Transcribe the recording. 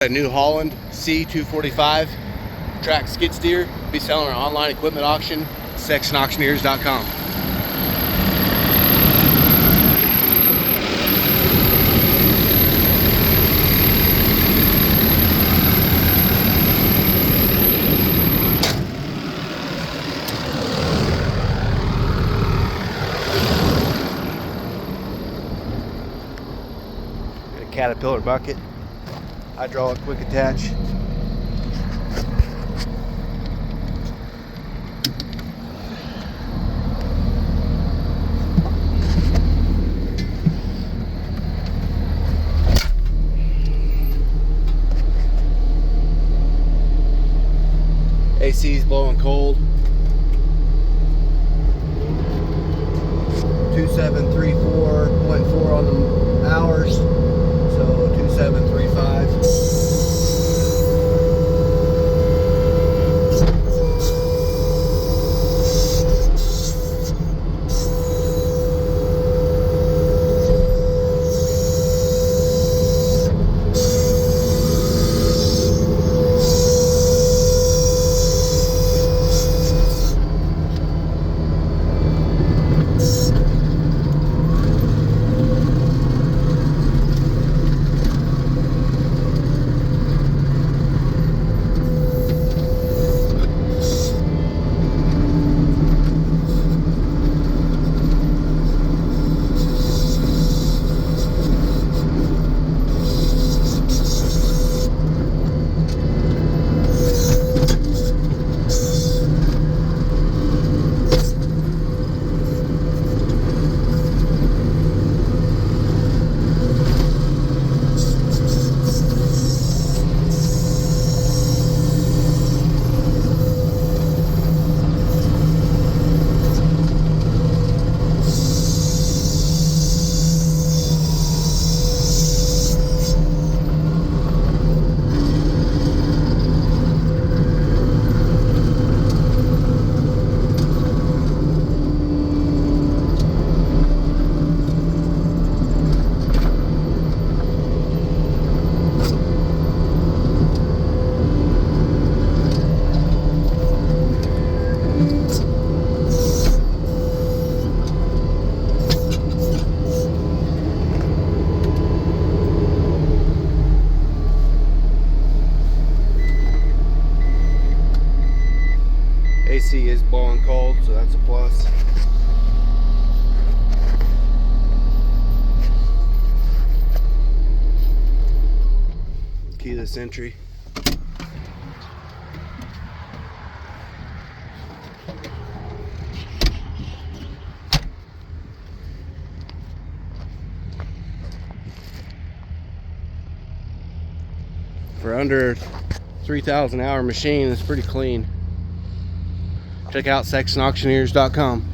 A New Holland C245 track skid steer. Be selling our online equipment auction, sextonauctioneers.com. Got a Caterpillar bucket. Hydraulic quick attach. AC's blowing cold. 2734.4 on the hours, so 2735. AC is blowing cold, so that's a plus. Keyless entry. For under 3,000 hour machine, it's pretty clean. Check out sextonauctioneers.com.